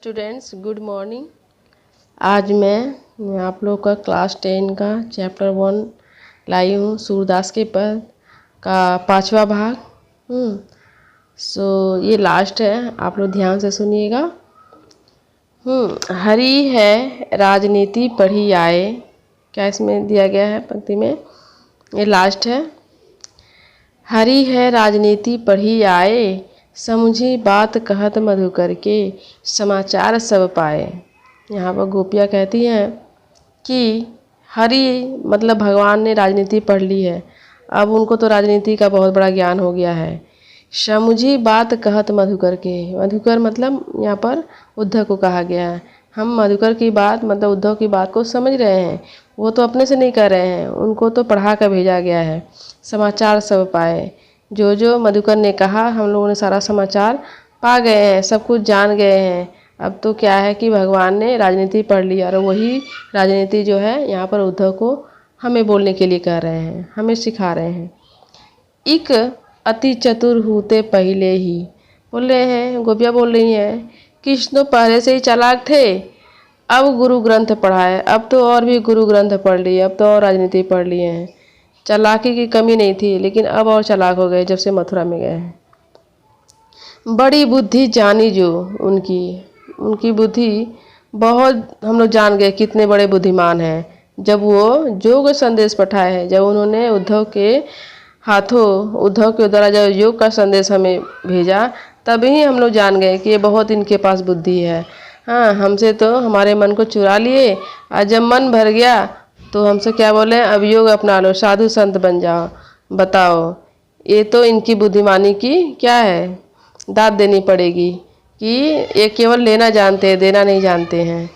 Students, good morning. आज मैं आप लोग का क्लास 10 का चैप्टर 1 लाई हूँ। सूरदास के पद का 5वां भाग। ये लास्ट है, आप लोग ध्यान से सुनिएगा। हरी है राजनीति पढ़ी आए, क्या इसमें दिया गया है पंक्ति में, ये लास्ट है। हरी है राजनीति पढ़ी आए, समझी बात कहत मधुकर के, समाचार सब पाए। यहाँ पर गोपियाँ कहती हैं कि हरि मतलब भगवान ने राजनीति पढ़ ली है, अब उनको तो राजनीति का बहुत बड़ा ज्ञान हो गया है। समझी बात कहत मधुकर के, मधुकर मतलब यहाँ पर उद्धव को कहा गया है। हम मधुकर की बात मतलब उद्धव की बात को समझ रहे हैं, वो तो अपने से नहीं कर रहे हैं, उनको तो पढ़ा कर भेजा गया है। समाचार सब पाए, जो जो मधुकर ने कहा हम लोगों ने सारा समाचार पा गए हैं, सब कुछ जान गए हैं। अब तो क्या है कि भगवान ने राजनीति पढ़ ली और वही राजनीति जो है यहाँ पर उद्धव को हमें बोलने के लिए कह रहे हैं, हमें सिखा रहे हैं। एक अति चतुर होते पहले ही, बोल रहे हैं, गोपियाँ बोल रही हैं, कृष्ण पहले से ही चालाक थे, अब गुरु ग्रंथ पढ़ाए, अब तो और भी गुरु ग्रंथ पढ़ लिए, अब तो और राजनीति पढ़ लिए हैं। चालाकी की कमी नहीं थी, लेकिन अब और चालाक हो गए जब से मथुरा में गए हैं। बड़ी बुद्धि जानी जो उनकी बुद्धि बहुत हम लोग जान गए कितने बड़े बुद्धिमान हैं। जब वो योग संदेश पठाए हैं, जब उन्होंने उद्धव के द्वारा जब योग का संदेश हमें भेजा, तभी हम लोग जान गए कि ये बहुत इनके पास बुद्धि है। हाँ, हमसे तो हमारे मन को चुरा लिए, और जब मन भर गया तो हमसे क्या बोले, अब योग अपना लो, साधु संत बन जाओ। बताओ, ये तो इनकी बुद्धिमानी की क्या है, दाद देनी पड़ेगी कि ये केवल लेना जानते हैं, देना नहीं जानते हैं।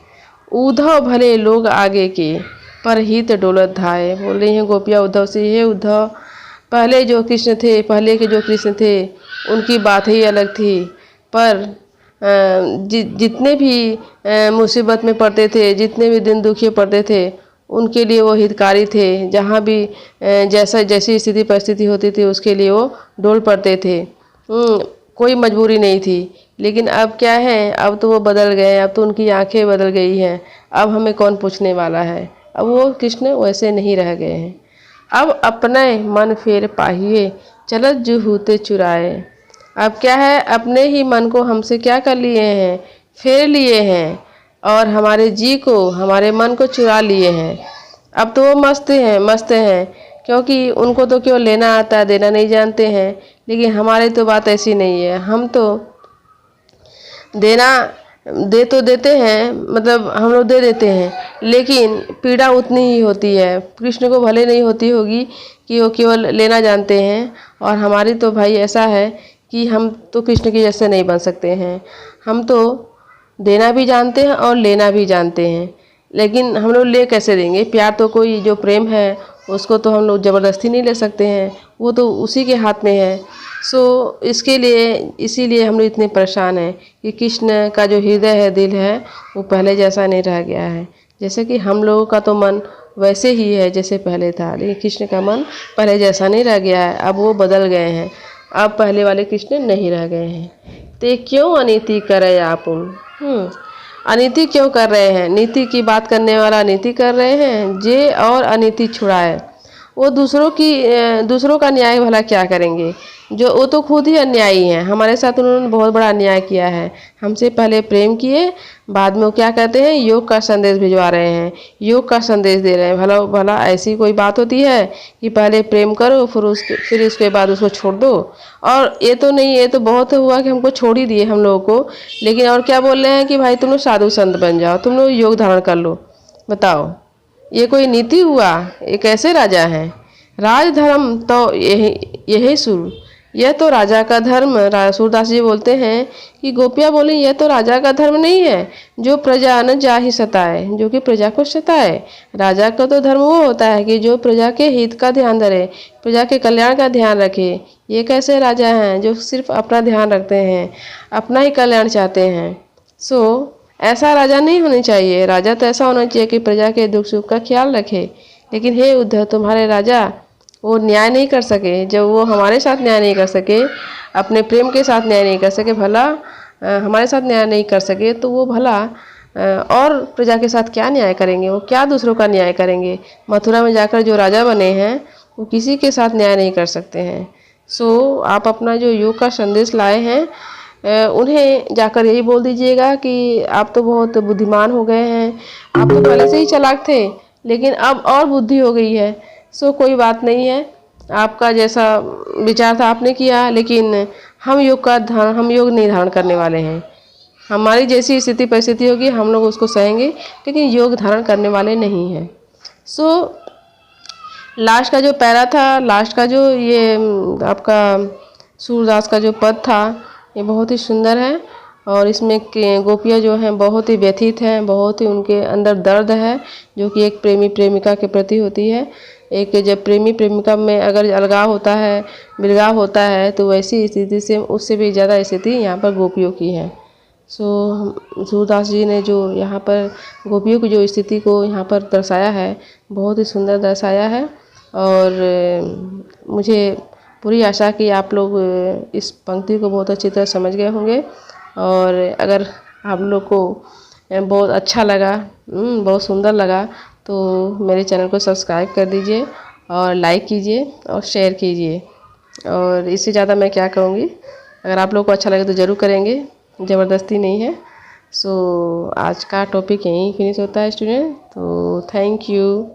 उद्धव भले लोग आगे के, पर हित डोलत धाये। बोल रही हैं गोपियाँ उद्धव से, हे उद्धव, पहले जो कृष्ण थे, पहले के जो कृष्ण थे उनकी बात ही अलग थी, पर जितने भी मुसीबत में पड़ते थे, जितने भी दिन दुखी पड़ते थे, उनके लिए वो हितकारी थे। जहाँ भी जैसी स्थिति परिस्थिति होती थी उसके लिए वो डोल पड़ते थे। कोई मजबूरी नहीं थी। लेकिन अब क्या है, अब तो वो बदल गए, अब तो उनकी आंखें बदल गई हैं, अब हमें कौन पूछने वाला है। अब वो कृष्ण वैसे नहीं रह गए हैं। अब अपने मन फेर पाहिए, चलत जो होते चुराए। अब क्या है, अपने ही मन को हमसे क्या कर लिए हैं, फेर लिए हैं, और हमारे जी को, हमारे मन को चुरा लिए हैं। अब तो वो मस्त हैं, क्योंकि उनको तो केवल लेना आता है, देना नहीं जानते हैं। लेकिन हमारी तो बात ऐसी नहीं है, हम तो देते हैं, मतलब हम लोग दे देते हैं, लेकिन पीड़ा उतनी ही होती है। कृष्ण को भले नहीं होती होगी कि वो केवल लेना जानते हैं, और हमारी तो भाई ऐसा है कि हम तो कृष्ण के जैसे नहीं बन सकते हैं। हम तो देना भी जानते हैं और लेना भी जानते हैं, लेकिन हम लोग ले कैसे देंगे। प्यार तो कोई जो प्रेम है उसको तो हम लोग ज़बरदस्ती नहीं ले सकते हैं, वो तो उसी के हाथ में है। इसीलिए हम लोग इतने परेशान हैं कि कृष्ण का जो हृदय है, दिल है, वो पहले जैसा नहीं रह गया है। जैसे कि हम लोगों का तो मन वैसे ही है जैसे पहले था, लेकिन कृष्ण का मन पहले जैसा नहीं रह गया है, अब वो बदल गए हैं, अब पहले वाले कृष्ण नहीं रह गए हैं। ते क्यों अनीति करे आप? अनीति क्यों कर रहे हैं? नीति की बात करने वाला नीति कर रहे हैं, जे और अनीति छुड़ाए। वो दूसरों का न्याय भला क्या करेंगे, जो वो तो खुद ही अन्यायी हैं। हमारे साथ उन्होंने बहुत बड़ा अन्याय किया है। हमसे पहले प्रेम किए, बाद में वो क्या कहते हैं, योग का संदेश भिजवा रहे हैं, योग का संदेश दे रहे हैं। भला ऐसी कोई बात होती है कि पहले प्रेम करो फिर उसके बाद उसको छोड़ दो? और ये तो नहीं, ये तो बहुत हुआ कि हमको छोड़ ही दिए हम लोगों को। लेकिन और क्या बोल रहे हैं कि भाई तुम लोग साधु संत बन जाओ, तुम लोग योग धारण कर लो। बताओ, ये कोई नीति हुआ? ये कैसे राजा हैं? राजधर्म तो यही शुरू, यह तो राजा का धर्म। सूरदास जी बोलते हैं कि गोपियाँ बोली, यह तो राजा का धर्म नहीं है जो प्रजा न जा ही सताए, जो कि प्रजा को सताए। राजा का तो धर्म वो होता है कि जो प्रजा के हित का ध्यान धरे, प्रजा के कल्याण का ध्यान रखे। ये कैसे राजा हैं जो सिर्फ अपना ध्यान रखते हैं, अपना ही कल्याण चाहते हैं? ऐसा राजा नहीं होना चाहिए। राजा तो ऐसा होना चाहिए कि प्रजा के दुख सुख का ख्याल रखे। लेकिन हे उद्धव, तुम्हारे राजा वो न्याय नहीं कर सके। जब वो हमारे साथ न्याय नहीं कर सके, अपने प्रेम के साथ न्याय नहीं कर सके, भला हमारे साथ न्याय नहीं कर सके तो वो भला और प्रजा के साथ क्या न्याय करेंगे, वो क्या दूसरों का न्याय करेंगे। मथुरा में जाकर जो राजा बने हैं वो किसी के साथ न्याय नहीं कर सकते हैं। सो आप अपना जो योग का संदेश लाए हैं उन्हें जाकर यही बोल दीजिएगा कि आप तो बहुत बुद्धिमान हो गए हैं, आप तो पहले से ही चालाक थे लेकिन अब और बुद्धि हो गई है। सो कोई बात नहीं है, आपका जैसा विचार था आपने किया, लेकिन हम योग नहीं धारण करने वाले हैं। हमारी जैसी स्थिति परिस्थिति होगी हम लोग उसको सहेंगे, लेकिन योग धारण करने वाले नहीं हैं। सो लास्ट का जो पैरा था, लास्ट का जो ये आपका सूरदास का जो पद था, ये बहुत ही सुंदर है। और इसमें गोपियाँ जो हैं बहुत ही व्यथित हैं, बहुत ही उनके अंदर दर्द है जो कि एक प्रेमी प्रेमिका के प्रति होती है। एक जब प्रेमी प्रेमिका में अगर अलगाव होता है, बिलगाव होता है, तो वैसी स्थिति से उससे भी ज़्यादा स्थिति यहाँ पर गोपियों की है। सो सूरदास जी ने जो यहाँ पर गोपियों की जो स्थिति को यहाँ पर दर्शाया है, बहुत ही सुंदर दर्शाया है। और मुझे पूरी आशा कि आप लोग इस पंक्ति को बहुत अच्छी तरह समझ गए होंगे। और अगर आप लोग को बहुत अच्छा लगा, बहुत सुंदर लगा, तो मेरे चैनल को सब्सक्राइब कर दीजिए और लाइक कीजिए और शेयर कीजिए। और इससे ज़्यादा मैं क्या कहूँगी, अगर आप लोग को अच्छा लगे तो ज़रूर करेंगे, ज़बरदस्ती नहीं है। सो आज का टॉपिक यहीं फिनिश होता है स्टूडेंट। तो थैंक यू।